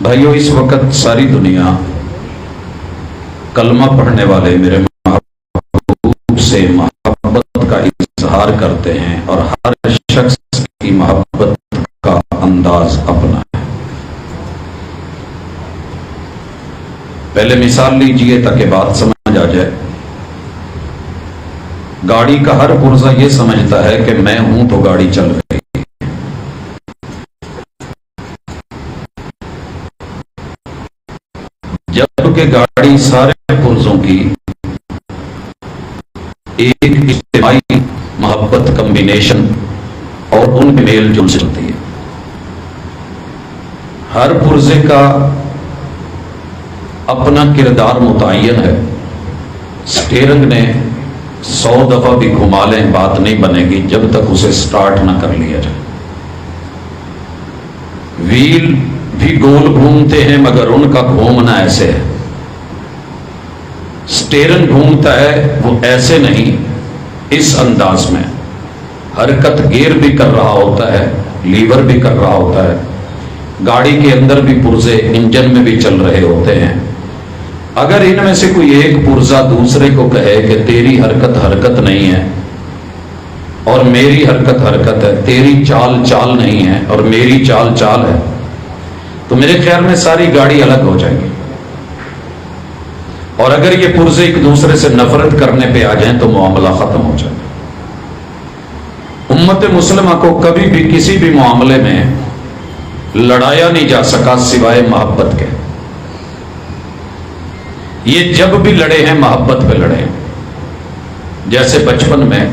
بھائیو، اس وقت ساری دنیا کلمہ پڑھنے والے میرے محبوب سے محبت کا اظہار کرتے ہیں، اور ہر شخص کی محبت کا انداز اپنا ہے۔ پہلے مثال لیجئے تاکہ بات سمجھ آ جائے۔ گاڑی کا ہر پرزہ یہ سمجھتا ہے کہ میں ہوں تو گاڑی چل رہی۔ جبکہ گاڑی سارے پرزوں کی ایک اجتماعی محبت کمبینیشن اور ان کے میل جل سے چلتی ہے۔ ہر پرزے کا اپنا کردار متعین ہے۔ سٹیرنگ نے 100 دفعہ بھی گھما لیں بات نہیں بنے گی جب تک اسے سٹارٹ نہ کر لیا جائے۔ ویل بھی گول گھومتے ہیں مگر ان کا گھومنا ایسے ہے۔ سٹیرنگ گھومتا ہے وہ ایسے نہیں، اس انداز میں۔ حرکت گیئر بھی کر رہا ہوتا ہے، لیور بھی کر رہا ہوتا ہے، گاڑی کے اندر بھی پرزے انجن میں بھی چل رہے ہوتے ہیں۔ اگر ان میں سے کوئی ایک پرزا دوسرے کو کہے کہ تیری حرکت حرکت نہیں ہے اور میری حرکت حرکت ہے، تیری چال چال نہیں ہے اور میری چال چال ہے، تو میرے خیال میں ساری گاڑی الگ ہو جائے گی۔ اور اگر یہ پرزے ایک دوسرے سے نفرت کرنے پہ آ جائیں تو معاملہ ختم ہو جائے۔ امت مسلمہ کو کبھی بھی کسی بھی معاملے میں لڑایا نہیں جا سکا سوائے محبت کے۔ یہ جب بھی لڑے ہیں محبت پہ لڑے ہیں۔ جیسے بچپن میں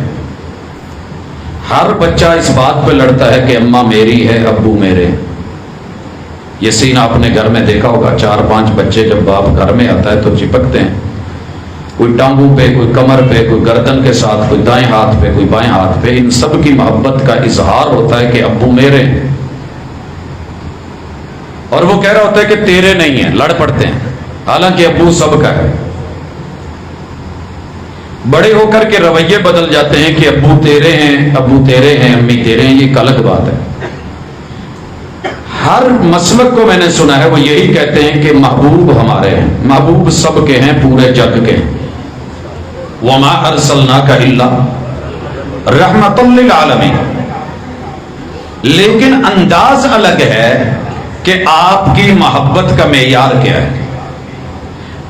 ہر بچہ اس بات پہ لڑتا ہے کہ اماں میری ہے ابو میرے۔ یہ سین آپ نے گھر میں دیکھا ہوگا، 4-5 بچے جب باپ گھر میں آتا ہے تو چپکتے ہیں، کوئی ٹانگوں پہ، کوئی کمر پہ، کوئی گردن کے ساتھ، کوئی دائیں ہاتھ پہ، کوئی بائیں ہاتھ پہ۔ ان سب کی محبت کا اظہار ہوتا ہے کہ ابو میرے ہیں، اور وہ کہہ رہا ہوتا ہے کہ تیرے نہیں ہیں، لڑ پڑتے ہیں، حالانکہ ابو سب کا ہے۔ بڑے ہو کر کے رویے بدل جاتے ہیں کہ ابو تیرے ہیں، ابو تیرے ہیں، امی تیرے ہیں، یہ ایک الگ بات ہے۔ ہر مسلک کو میں نے سنا ہے وہ یہی کہتے ہیں کہ محبوب ہمارے ہیں، محبوب سب کے ہیں، پورے جگ کے ہیں۔ وَمَا أَرْسَلْنَاكَ إِلَّا رَحْمَةً لِلْعَالَمِينَ۔ لیکن انداز الگ ہے کہ آپ کی محبت کا معیار کیا ہے۔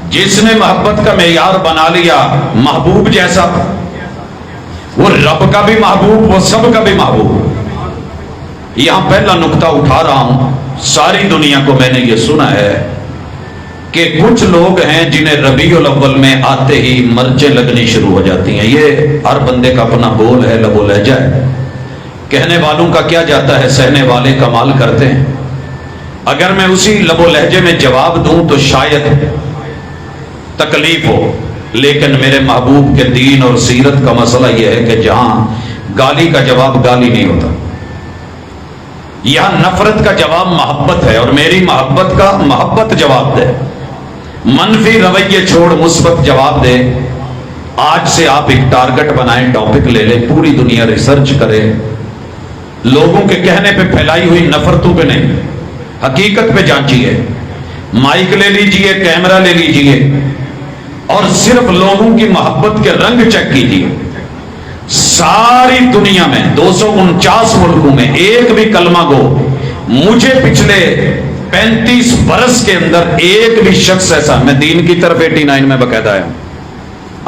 جس نے محبت کا معیار بنا لیا محبوب جیسا، وہ رب کا بھی محبوب، وہ سب کا بھی محبوب۔ یہاں پہلا نقطہ اٹھا رہا ہوں، ساری دنیا کو میں نے یہ سنا ہے کہ کچھ لوگ ہیں جنہیں ربیع الاول میں آتے ہی مرچیں لگنی شروع ہو جاتی ہیں۔ یہ ہر بندے کا اپنا بول ہے، لب و لہجہ ہے۔ کہنے والوں کا کیا جاتا ہے، سہنے والے کمال کرتے ہیں۔ اگر میں اسی لب و لہجے میں جواب دوں تو شاید تکلیف ہو، لیکن میرے محبوب کے دین اور سیرت کا مسئلہ یہ ہے کہ جہاں گالی کا جواب گالی نہیں ہوتا، یہاں نفرت کا جواب محبت ہے، اور میری محبت کا محبت جواب دے۔ منفی رویے چھوڑ مثبت جواب دے۔ آج سے آپ ایک ٹارگٹ بنائیں، ٹاپک لے لیں، پوری دنیا ریسرچ کرے، لوگوں کے کہنے پہ پھیلائی ہوئی نفرتوں پہ نہیں، حقیقت پہ جانچیے۔ مائک لے لیجئے، کیمرہ لے لیجئے، اور صرف لوگوں کی محبت کے رنگ چیک کیجئے۔ ساری دنیا میں 249 ملکوں میں ایک بھی کلمہ گو، مجھے پچھلے 35 برس کے اندر ایک بھی شخص ایسا، میں دین کی طرف 89 میں باقاعدہ آیا ہوں،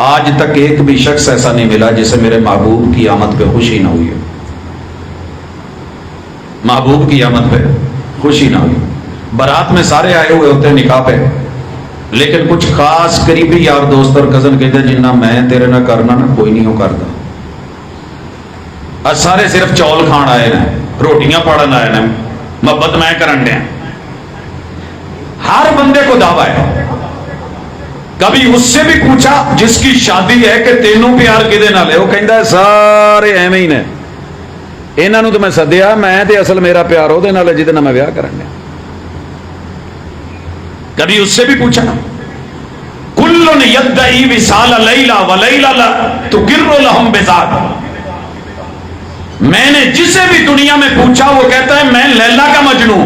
آج تک ایک بھی شخص ایسا نہیں ملا جسے میرے محبوب کی آمد پہ خوشی نہ ہوئی ہے۔ محبوب کی آمد پہ خوشی نہ ہوئی۔ بارات میں سارے آئے ہوئے ہوتے ہیں نکاح پہ، لیکن کچھ خاص قریبی یار دوست اور کزن کہتے ہیں جنہ میں تیرے نہ کرنا نہ کوئی نہیں ہو کرتا۔ اور سارے صرف چول کھان آئے ہیں، روٹیاں پڑھن آئے ہیں، محبت میں کرن دیں۔ ہر بندے کو دعویٰ ہے۔ کبھی اس سے بھی پوچھا جس کی شادی ہے کہ تینوں پیار کدے نال ہے، وہ کہندا ہے سارے ایویں ہی نے، انہاں نوں تو میں سدیا، میں تے اصل میرا پیار وہ نال ہے جہدے نال میں بیاہ کرن دیا۔ کبھی اس سے بھی پوچھا، کل یدعی وصال لیلا ولیلا تقر لہم بذاک۔ میں نے جسے بھی دنیا میں پوچھا وہ کہتا ہے میں لیلا کا مجنوں۔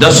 10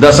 10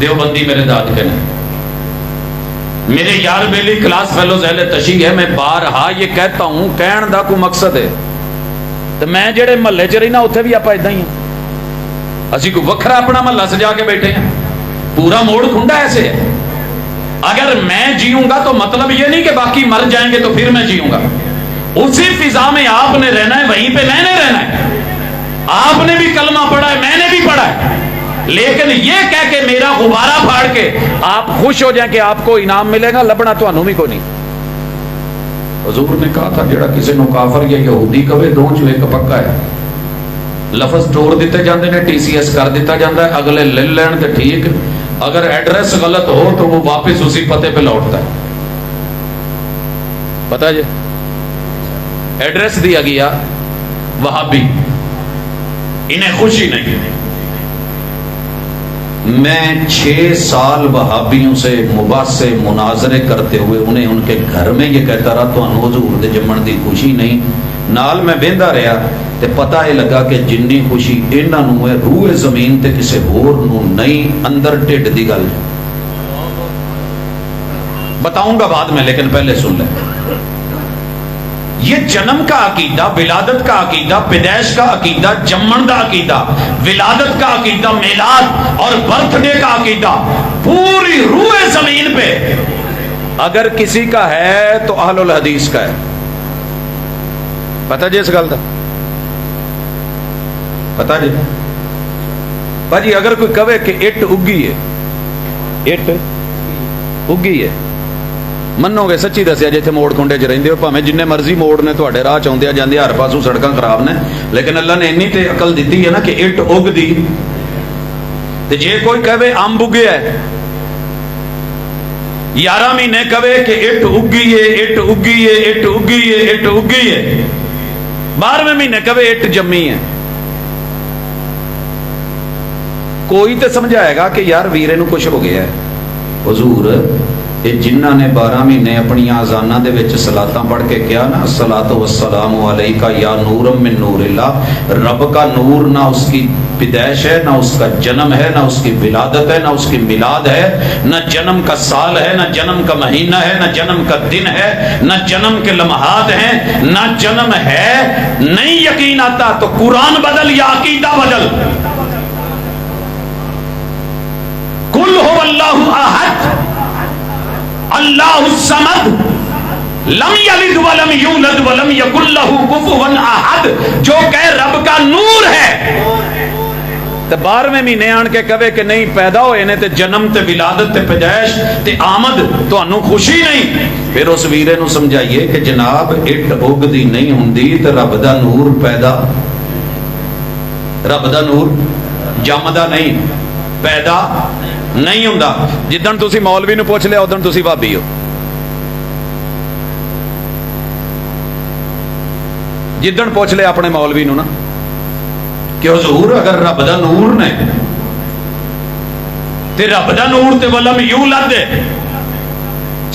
دیوبندی میرے دادکے نے، میرے یار بیلی کلاس فیلوز اہل تشیع ہے. میں بارہا یہ کہتا ہوں، کہن دا کوئی مقصد ہے تو میں جڑے محلے چ رہنا اتنے بھی آپ ادھر ہی ہیں. اسی کو وکھرا اپنا محلہ سجا کے بیٹھے ہیں، پورا موڑ کھنڈا ایسے ہے. اگر میں جیوں گا تو مطلب یہ نہیں کہ باقی مر جائیں گے تو پھر میں جیوں گا. اسی فضا میں آپ نے رہنا ہے، وہیں پہ میں نے رہنا ہے. آپ نے بھی کلمہ پڑھا ہے، میں نے بھی پڑھا ہے، لیکن یہ کہہ کے میرا غبارہ پھاڑ کے آپ خوش ہو جائیں کہ آپ کو انعام ملے گا، لبنا تو انہوں بھی کو نہیں. حضور نے کہا تھا جڑا کسی نو کافر یا یہودی کہے دو چو ایک پکا ہے. لفظ ٹوڑ دیتے جاندے نے، ٹی سی ایس کر دیتا جاندہ ہے، اگلے لے لین تے ٹھیک، اگر ایڈریس غلط ہو تو وہ واپس اسی پتے پہ لوٹتا ہے. پتہ جی ایڈریس دیا گیا وہابی، انہیں خوشی نہیں. میں 6 سال وہابیوں سے مباحثے مناظرے کرتے ہوئے انہیں ان کے گھر میں یہ کہتا رہا تو حضور دے جمن دی خوشی نہیں. نال میں بہندا رہا تے پتہ یہ لگا کہ جنی خوشی انہاں نوں ہے روح زمین تے کسے ہور نوں نہیں، اندر ٹھڈ دی گل. بتاؤں گا بعد میں، لیکن پہلے سن لیں. یہ جنم کا عقیدہ، ولادت کا عقیدہ، پیدائش کا عقیدہ، جمن کا عقیدہ، ولادت کا عقیدہ، میلاد اور برتھ ڈے کا عقیدہ پوری روح زمین پہ اگر کسی کا ہے تو اہل الحدیث کا ہے. پتہ جی اس گل کا پتہ جی بھاجی اگر کوئی کہے کہ اٹ اگی ہے، اٹ اگی ہے، منو گے سچی دسیا جی موڑ کنڈے چ رہندے ہو، بھاویں جن مرضی موڑ نے تواڈے راہ چاہندے جاندے ہر پاسوں سڑکاں خراب نے، لیکن اللہ نے انی تے عقل دتی ہے نا کہ اٹ اگ دی. تے جے کوئی کہے امب اگیا ہے، 11 مہینے کہے کہ اٹ اگی ہے، اٹ اگی ہے، اٹ اگی ہے، اٹ اگی ہے، 12ویں مہینے کہے اٹ جمی ہے. کوئی تے سمجھائے گا کہ یار ویرے نو کچھ ہو گیا ہے. حضور یہ جنہ نے 12 مہینے اپنی آزانہ دے وچ صلاتاں پڑھ کے کیا نا، الصلاۃ والسلام علیکہ یا نور من نور اللہ، رب کا نور نہ اس کی پیدائش ہے، نہ اس کا جنم ہے، نہ اس کی ولادت ہے، نہ اس کی میلاد ہے، نہ جنم کا سال ہے، نہ جنم کا مہینہ ہے، نہ جنم کا دن ہے، نہ جنم کے لمحات ہیں، نہ جنم ہے. نہیں یقین آتا تو قرآن بدل یا عقیدہ بدل. قل هو اللہ احد اللہ الصمد لم یلد ولم یولد ولم یکن لہ کفوا احد. جو کہ رب کا نور ہے تے 12ویں مہینے آن کے کہے کہ نہیں پیدا ہوئے نے تے جنم تے ولادت تے پیدائش تے آمد تانوں خوشی نہیں. پھر اس ویرے نو سمجھائیے کہ جناب اٹ اگدی نہیں ہوندی تے رب دا نور پیدا، رب دا نور جمدا نہیں، پیدا نہیں ہوندا. جدن تسی مولوی نو پوچھ لیا ادن تسی بھابی ہو. جدن پوچھ لیا اپنے مولوی نو نا کہ حضور اگر رب دا نور نے تے رب دا نور تے ولم یولد دے،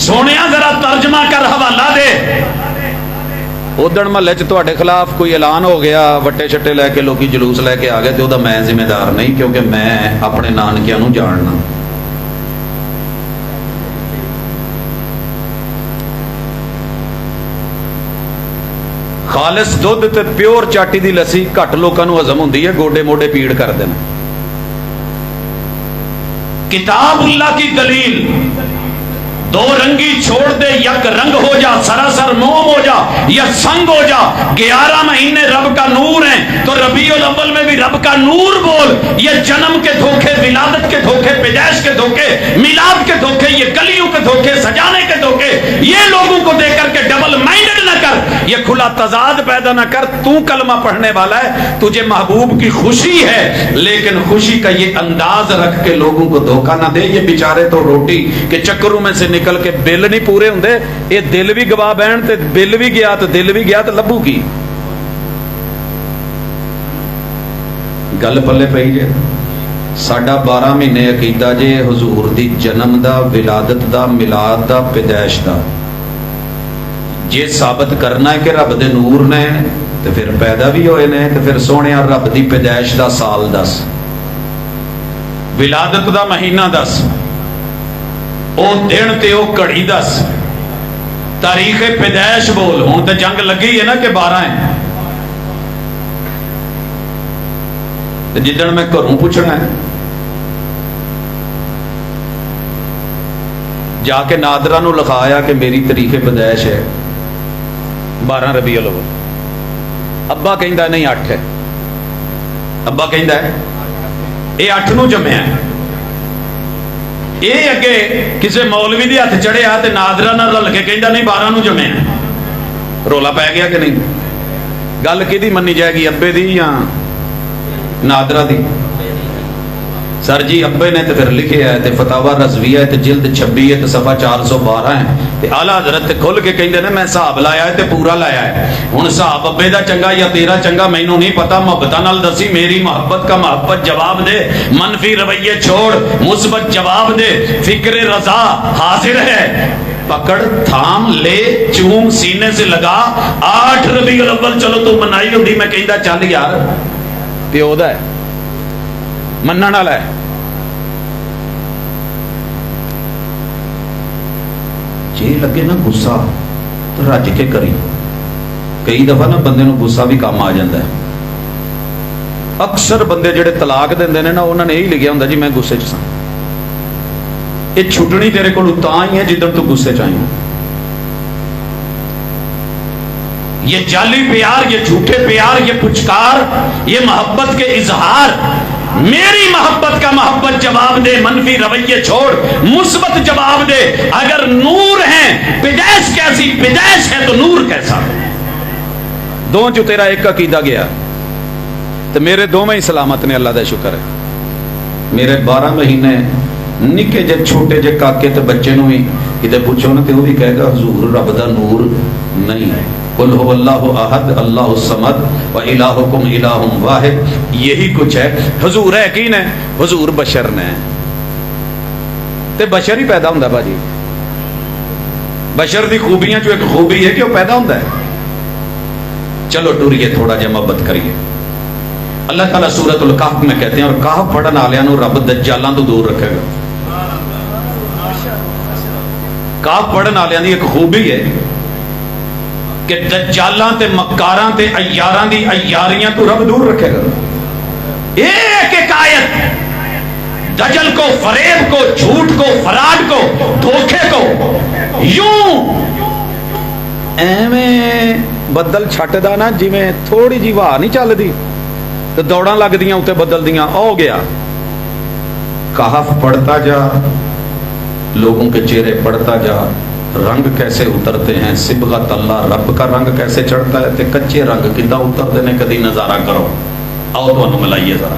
سونیا ذرا ترجمہ کر حوالہ دے. ادھر محلے چ تواڈے خلاف کوئی اعلان ہو گیا، وٹے چھٹے لے کے لوکی جلوس لے کے آ گئے، تو میں ذمہ دار نہیں، کیونکہ میں اپنے نانکیاں نو جاننا. خالص دودھ تے پیور چاٹی دی لسی گھٹ لوکاں نو ہضم ہوندی ہے، گوڈے موڈے پیڑ کر دینا. کتاب اللہ کی دلیل، دو رنگی چھوڑ دے یک رنگ ہو جا، سراسر موم ہو جا یا سنگ ہو جا. 11 مہینے رب کا نور ہیں تو ربیع الاول میں بھی رب کا نور بول. یہ جنم کے دھوکے، ولادت کے دھوکے، پیدائش کے دھوکے، میلاد کے دھوکے، یہ گلیوں کے دھوکے، سجانے کے دھوکے، یہ لوگوں کو دے کر کے ڈبل مائنڈڈ نہ کر، یہ کھلا تضاد پیدا نہ کر. تو کلمہ پڑھنے والا ہے، تجھے محبوب کی خوشی ہے، لیکن خوشی کا یہ انداز رکھ کے لوگوں کو دھوکہ نہ دے. یہ بیچارے تو روٹی کے چکروں میں سے نکل کے بل نہیں پورے ہوندے، یہ دل بھی گواہ بہن تے بل بھی گیا تو دل بھی گیا تو لبو کی گل پلے پئی جے. ساڈا 12 مہینے عقیدہ جے حضور دی جنم دا، ولادت دا، میلاد دا، پیدائش دا. جے ثابت کرنا ہے کہ رب دے نور نے تو پھر پیدا بھی ہوئے نے، تو پھر سونے رب دی پیدائش دا سال دس. ولادت دا مہینہ دس، او دن تے او گھڑی دس، تاریخ پیدائش بول. ہوں تو جنگ لگی ہے نا کہ 12 ہے. جدن میں گھروں پوچھنا ہے جا کے نادرہ نو لکھایا کہ میری تاریخ پیدائش ہے 12 ربیع الاول. ابا کہندا نہیں 8 ہے. ابا کہندا ہے یہ 8 نو جمیا ہے. یہ اگے کسی مولوی دے ہاتھ چڑھیا تے نادرہ نہ رل کے کہندا نہیں 12 نو جمیا ہے. رولا پی گیا کہ نہیں؟ گل کدی منی جائے گی، ابے دی یا نادرہ دی؟ سر جی ابے نے تو پھر لکھے ہے تے فتاوا رضویہ ہے تے جلد 26 ہے تے صفحہ 412 ہے تے اعلیٰ حضرت کھل کے کہندے نے میں حساب لایا ہے تے پورا لایا ہے. ہن حساب ابے دا چنگا یا تیرا چنگا مینوں نہیں پتا. محبت نال دسی میری محبت کا محبت جواب دے. منفی رویے چھوڑ، مثبت جواب دے. فکر رضا حاضر ہے، پکڑ تھام لے چوم سینے سے لگا. 8 ربیع الاول چلو تو منائی ہوندی. میں کہندا چل یار پیو دا ہے، منن والا ہے. جی لگے نا غصہ تو رج کے کری. کئی دفعہ نا بندے نو غصہ بھی کام آ جاتا ہے. اکثر بندے جڑے طلاق دیندے نے نا انہوں نے یہی لکھیا ہوندا جی میں غصے چ ساں. یہ چھٹنی تیرے کو تاں ہی ہے جدن تو غصے چ آئی ہوں. یہ جعلی پیار، یہ جھوٹے پیار، یہ پچکار، یہ محبت کے اظہار. میری محبت کا محبت جواب دے. منفی رویے چھوڑ، مثبت جواب دے. اگر نور ہیں پیدائش کیسی، پیدائش ہے تو نور کیسا. دو جو تیرا ایک عقیدہ گیا تو میرے دو میں ہی سلامت نے، اللہ دا شکر ہے. میرے 12 مہینے نکے جے چھوٹے جے کاکے تے بچے نو ہی کدے پوچھو نا تے وہ بھی کہے گا حضور رب دا نور نہیں ہے. قل هو اللہ احد اللہ الصمد و الہکم الہ واحد. یہی کچھ ہے. حضور ہے کی نے؟ حضور بشر نے. تے بشر ہی پیدا ہوندا باجی. بشر دی خوبیاں جو ایک خوبی ہے کہ وہ پیدا ہوندا ہے. چلو ٹوریے تھوڑا جہا محبت کریے. اللہ تعالیٰ سورۃ الکہف میں کہتے ہیں اور کہف پڑھن والےاں نو رب دجالاں تو دور رکھے گا. کہف پڑھن والےاں دی ایک خوبی ہے کہ دجالاں تے مکاراں تے عیاراں دی عیاریاں تو رب دور رکھے گا. ایک ایک آیت دجل کو، فریب کو، جھوٹ کو، فراڈ کو، دھوکے کو یوں ایویں بدل چھٹدا نا جویں تھوڑی جی ہوا نہیں چلدی تو دوڑاں لگ دیاں اتنے بدل دیاں. ہو گیا. کہف پڑھتا جا، لوگوں کے چہرے پڑھتا جا، رنگ کیسے اترتے ہیں. صبغت اللہ، رب کا رنگ کیسے چڑھتا ہے تے کچے رنگ کداں اترتے ہیں کدی نظارہ کرو. آؤ تمہیں ملائیے ذرا.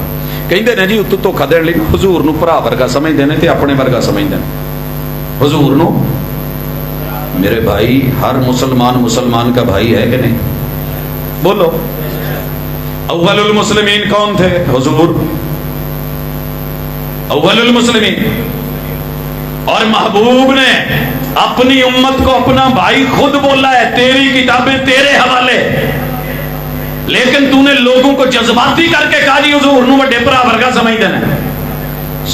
کہندے نے جی اتو دھوکھا دین لئی حضور نو بھرا ورگا سمجھدے نے تے اپنے ورگا سمجھدے نے. حضور نو میرے بھائی، ہر مسلمان کا بھائی ہے کہ نہیں؟ بولو. اول المسلمین کون تھے؟ حضور اول المسلمین. اور محبوب نے اپنی امت کو اپنا بھائی خود بولا ہے. تیری کتابیں تیرے حوالے، لیکن تو نے لوگوں کو جذباتی کر کے کہا جی حضور نو وڈے بھرا ورگا سمجھدے نے.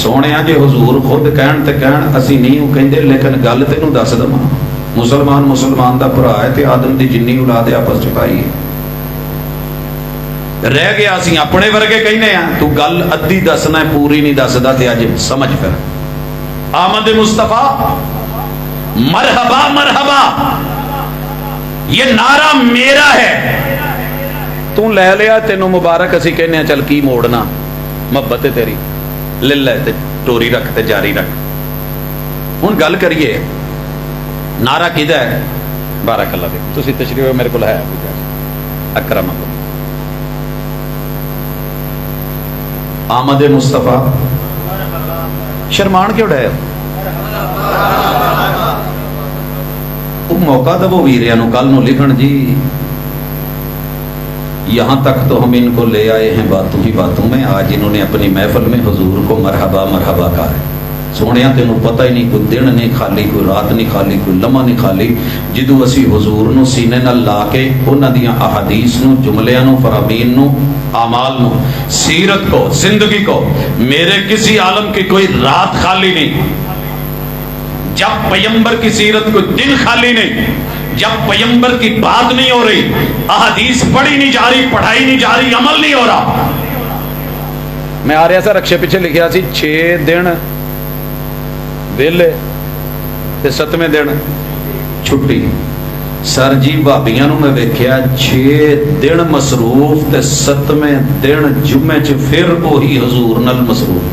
سونے جی حضور خود کہن تے کہن اسی نہیں کہندے، لیکن گل تینوں دس دواں مسلمان دا بھرا ہے تے آدم دی جنی اولاد آپس چ پائی ہے. رہ گیا اسی اپنے ورگے کہنے ہیں. تو گل ادھی دسنا ہے، پوری نہیں دسدا تے اج سمجھ پھر. آمد مصطفیٰ مرحبا مرحبا یہ نعرہ میرا ہے. تو لے لیا تینوں مبارک اسی کہنے ہیں. چل کی موڑنا، محبت تیری لے لے تے ٹوری رکھ تے جاری رکھ. ہن گل کریے نعرہ کدا ہے؟ بارک اللہ فیک. تسی تشریف میرے کو ہے اکرمکم. آمد مصطفیٰ. شرمان کیوں ڈے؟ وہ موقع دو ویریاں نو کل نو لکھن جی یہاں تک تو ہم ان کو لے آئے ہیں باتوں ہی باتوں میں. آج انہوں نے اپنی محفل میں حضور کو مرحبا مرحبا کہا ہے. سونے تینوں پتہ ہی نہیں، کوئی دن نہیں خالی، کوئی رات نہیں خالی، کوئی لمحہ نہیں خالی، جدو اسی حضور نو سینے نال لا کے انہاں دیاں احادیث نو، جملیاں نو، فرامین نو، اعمال نو، سیرت کو، زندگی کو، میرے کسی عالم کی کوئی رات خالی نہیں، جب پیغمبر کی سیرت کو دن خالی نہیں، جب پیغمبر کی بات نہیں ہو رہی، احادیث پڑھی نہیں جا رہی، پڑھائی نہیں جا رہی، عمل نہیں ہو رہا۔ میں آ رہا سا رکشے پیچھے لکھیا سی 6 دن ویلے تے 7ویں دن چھٹی۔ سر جی بھابیاں نو میں ویکھیا 6 دن مصروف تے 7ویں دن جمعے چ پھر وہی حضور نال مصروف،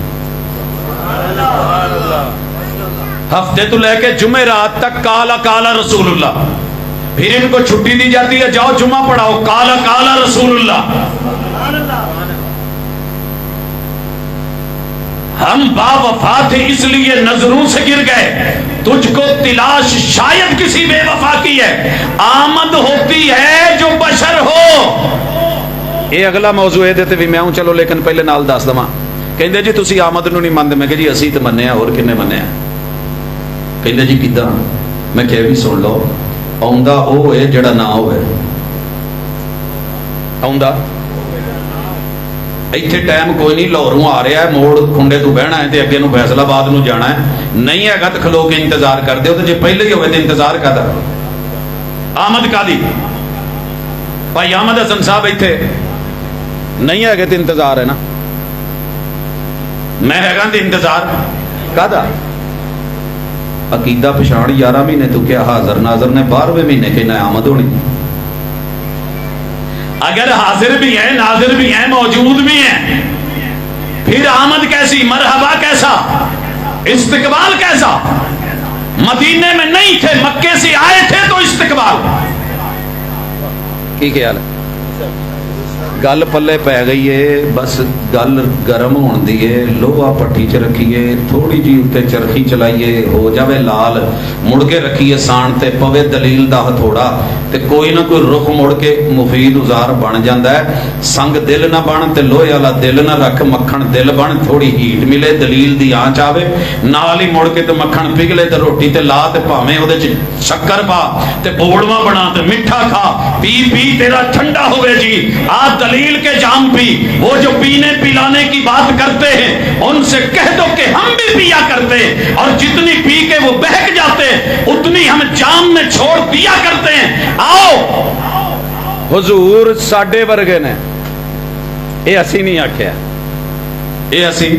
ہفتے تو لے کے جمعے رات تک کالا کالا رسول اللہ، پھر ان کو چھٹی دی جاتی ہے جاؤ جمعہ پڑھاؤ، کالا کالا رسول اللہ۔ ہم با وفا تھے اس لیے نظروں سے گر گئے، تجھ کو تلاش شاید کسی بے وفا کی ہے، آمد ہوتی ہے جو بشر ہو۔ یہ اگلا موضوع ہے دیتے بھی میں ہوں، چلو لیکن پہلے نال دس دواں۔ کہندے جی تسی آمد نو نہیں مانتے، میں کہ جی اسی تے مننے اور کنے مننے ہیں؟ کہندے جی کداں؟ میں کہ بھی سن لو، آوندا او ہے جڑا نہ ہوئے، آوندا ایتھے ٹائم کوئی نہیں، لاہوروں آ رہا ہے، موڑ کھنڈے تو بہنا ہے تے اگے نو فیصلہ آباد نو جانا ہے، نہیں ہے گا تو کھلو کے انتظار کر دیو، تو جے پہلے ہی ہوئے تو انتظار کر دا آمد کا دی؟ بھائی احمد حسن صاحب ایتھے نہیں ہے گا تو انتظار ہے نا، میں ہے گا تو انتظار کا دا؟ عقیدہ پچھاڑ 11 مہینے تو کیا حاضر ناظر نے 12ویں مہینے کے نہ آمد ہونی؟ اگر حاضر بھی ہیں، ناظر بھی ہیں، موجود بھی ہیں، پھر آمد کیسی؟ مرحبا کیسا؟ استقبال کیسا؟ مدینے میں نہیں تھے، مکے سے آئے تھے تو استقبال کی خیال ہے؟ گل پلے پہ گئی ہے، بس گل گرم ہون دی ہے، لوہا پٹھی چ رکھیے، تھوڑی جی اتنے چرخی چلائیے، ہو جاوے لال، مڑ کے رکھیے سان تے پوے دلیل دا ہتھوڑا، تے کوئی نہ کوئی رخ مڑ کے مفید ازار بن جاندا ہے۔ سنگ دل نہ بن تے لوہے والا دل نہ رکھ، مکھن دل بن، تھوڑی ہیٹ ملے، دلیل دی آنچ آوے، نال ہی مڑ کے تے مکھن پگھلے تے روٹی تے لا تے بھاویں اودے چ شکر پا تے بوڑواں بنا تے میٹھا کھا، پی پی تیرا ٹھنڈا ہوئے جی، آ دلیل کے جام پی۔ وہ جو پینے پلانے کی بات کرتے ہیں ان سے کہہ دو کہ ہم بھی پیا کرتے ہیں، اور جتنی پی کے وہ بہک جاتے ہیں اتنی ہم جام میں چھوڑ دیا کرتے ہیں۔ آؤ حضور ساڈے ورگے نے، اے اسی نہیں آکھیا، اے اسی،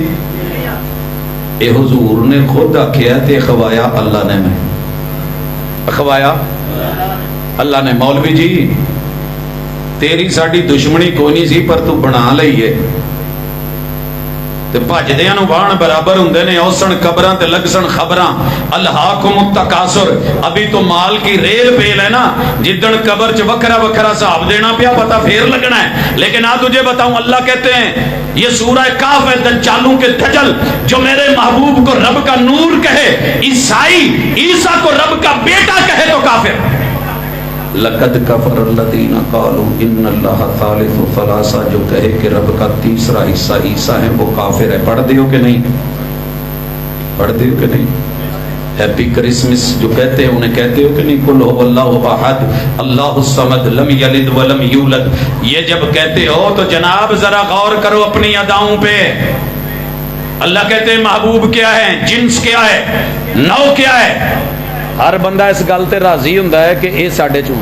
اے حضور نے خود آکھیا تے خوایا اللہ نے، میں خوایا اللہ نے۔ مولوی جی تیری ساڈی دشمنی کوئی نہیں سی، پر تو بنا لئیے تے بھجدیاں نو بان برابر ہوندے نے، اوسن قبراں تے لگسن خبراں، الہاکم التکاثر، ابھی تو مال کی ریل پیل ہے نا، جدن قبر چ وکھرا وکھرا صاحب دینا پیا پتہ پھر لگنا ہے۔ لیکن آ تجھے بتاؤں، اللہ کہتے ہیں یہ سورہ کاف ہے، دجالوں کے دجل جو میرے محبوب کو رب کا نور کہے، عیسائی عیسیٰ کو رب کا بیٹا کہے تو کافر۔ لقد کفر الذین قالوا ان اللہ ثالث ثلاثہ، جو کہے کہ رب کا تیسرا حصہ عیسیٰ ہے وہ کافر ہے۔ پڑھ دیو کہ نہیں؟ پڑھ دیو کہ نہیں؟ ہیپی کرسمس جو کہتے ہیں انہیں کہتے ہو کہ نہیں؟ قل هو اللہ احد اللہ الصمد لم یلد ولم یولد، یہ جب کہتے ہو تو جناب ذرا غور کرو اپنی اداؤں پہ۔ اللہ کہتے ہیں محبوب کیا ہے، جنس کیا ہے، نو کیا ہے۔ ہر بندہ اس گل تے راضی ہوندا ہے کہ اے ساڈے چوں،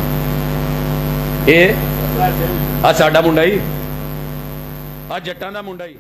اے آ ساڈا منڈا ہی، آ جٹاں دا منڈا ہی۔